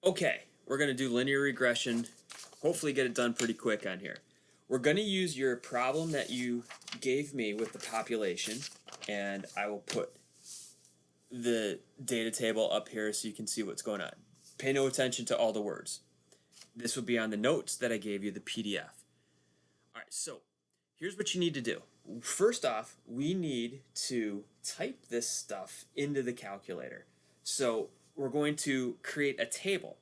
Okay, we're going to do linear regression, hopefully get it done pretty quick on here. We're going to use your problem that you gave me with the population, and I will put the data table up here so you can see what's going on. Pay no attention to all the words. This will be on the notes that I gave you, the PDF. Alright, so here's what you need to do. First off, we need to type this stuff into the calculator. So we're going to create a table.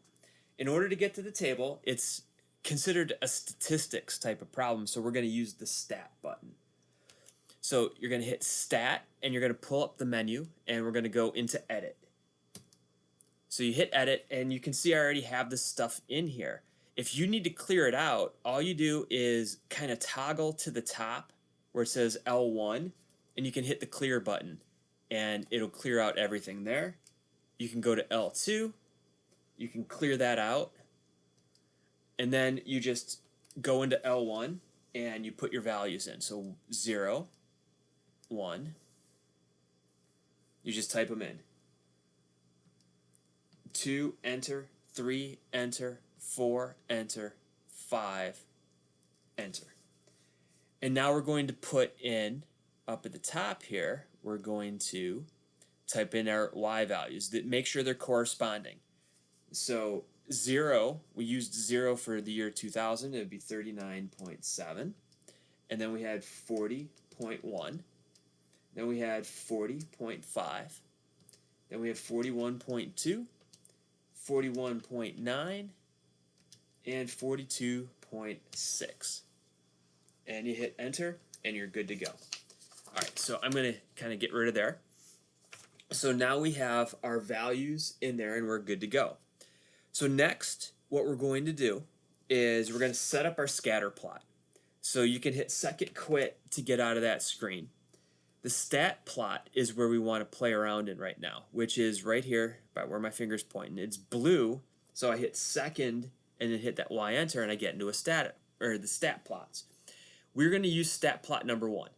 In order to get to the table, it's considered a statistics type of problem, so we're going to use the stat button. So you're going to hit stat, and you're going to pull up the menu, and we're going to go into edit. So you hit edit, and you can see I already have this stuff in here. If you need to clear it out, all you do is kind of toggle to the top where it says L1, and you can hit the clear button, and it'll clear out everything there. You can go to L2, you can clear that out, and then you just go into L1 and you put your values in. So 0, 1, you just type them in. 2, enter, 3, enter, 4, enter, 5, enter. And now we're going to put in, up at the top here, we're going to type in our y values that make sure they're corresponding. So 0, we used 0 for the year 2000, it would be 39.7. And then we had 40.1. Then we had 40.5. Then we have 41.2, 41.9, and 42.6. And you hit enter, and you're good to go. Alright, so I'm going to kind of get rid of there. So now we have our values in there, and we're good to go. So next, what we're going to do is we're going to set up our scatter plot. So you can hit second quit to get out of that screen. The stat plot is where we want to play around in right now, which is right here by where my finger's pointing. It's blue, so I hit second and then hit that Y enter, and I get into a stat, or the stat plots. We're going to use stat plot number 1.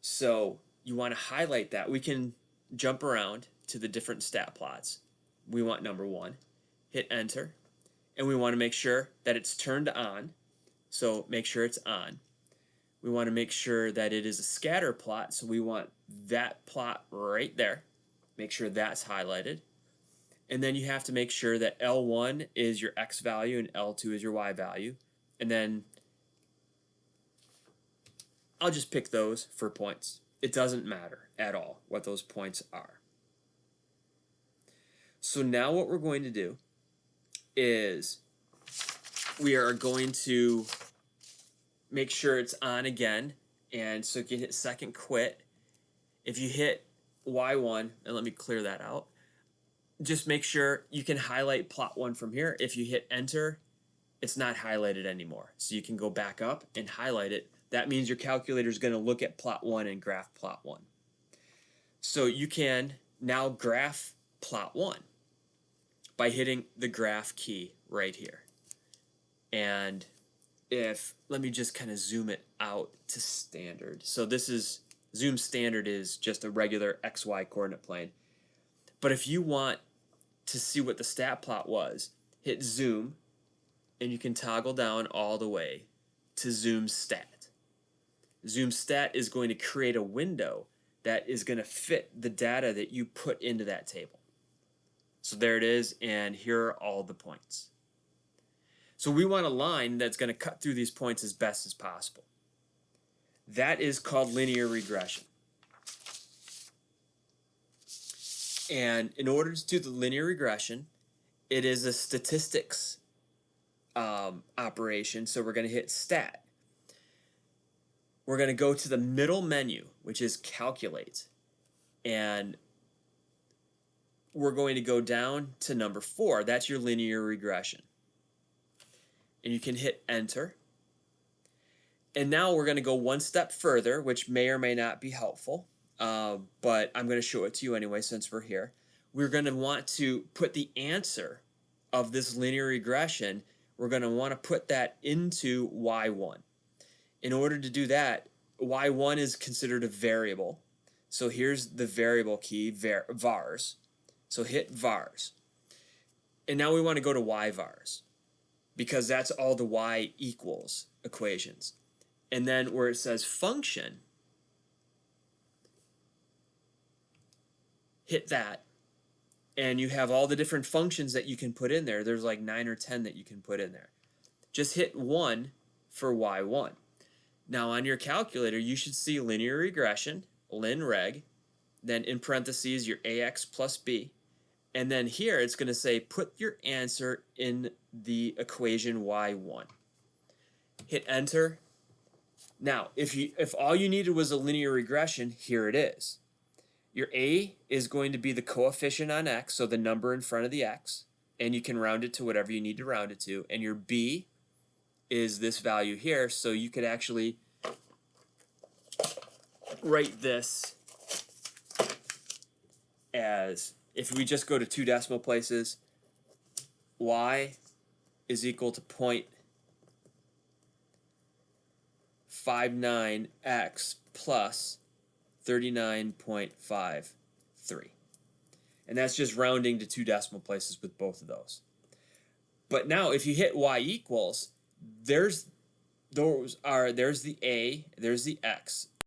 So you want to highlight that. We can jump around to the different stat plots. We want number 1. Hit enter, and we want to make sure that it's turned on. So make sure it's on. We want to make sure that it is a scatter plot, so we want that plot right there. Make sure that's highlighted. And then you have to make sure that L1 is your X value and L2 is your Y value. And then I'll just pick those for points. It doesn't matter at all what those points are. So now what we're going to do is we are going to make sure it's on again, and so you can hit second quit. If you hit Y1, and let me clear that out, just make sure you can highlight plot 1 from here. If you hit enter, it's not highlighted anymore, so you can go back up and highlight it. That means your calculator is going to look at plot 1 and graph plot 1. So you can now graph plot 1 by hitting the graph key right here. And let me just kind of zoom it out to standard. So this is, zoom standard is just a regular XY coordinate plane. But if you want to see what the stat plot was, hit zoom, and you can toggle down all the way to zoom stat. Zoom stat is going to create a window that is going to fit the data that you put into that table. So there it is, and here are all the points. So we want a line that's going to cut through these points as best as possible. That is called linear regression. And in order to do the linear regression, it is a statistics operation, so we're going to hit stat. We're going to go to the middle menu, which is calculate, and we're going to go down to number 4. That's your linear regression. And you can hit enter. And now we're going to go one step further, which may or may not be helpful, but I'm going to show it to you anyway since we're here. We're going to want to put the answer of this linear regression, we're going to want to put that into Y1. In order to do that, Y1 is considered a variable. So here's the variable key, vars. So hit vars. And now we want to go to y vars because that's all the y equals equations. And then where it says function, hit that. And you have all the different functions that you can put in there. There's like 9 or 10 that you can put in there. Just hit 1 for y1. Now on your calculator, you should see linear regression, linreg, then in parentheses your ax plus b. And then here it's going to say put your answer in the equation y1. Hit enter. Now, if all you needed was a linear regression, here it is. Your a is going to be the coefficient on x, so the number in front of the x, and you can round it to whatever you need to round it to. And your b is this value here, so you could actually write this as, if we just go to 2 decimal places, y is equal to 0.59x plus 39.53. And that's just rounding to 2 decimal places with both of those. But now if you hit y equals, there's the a, there's the x,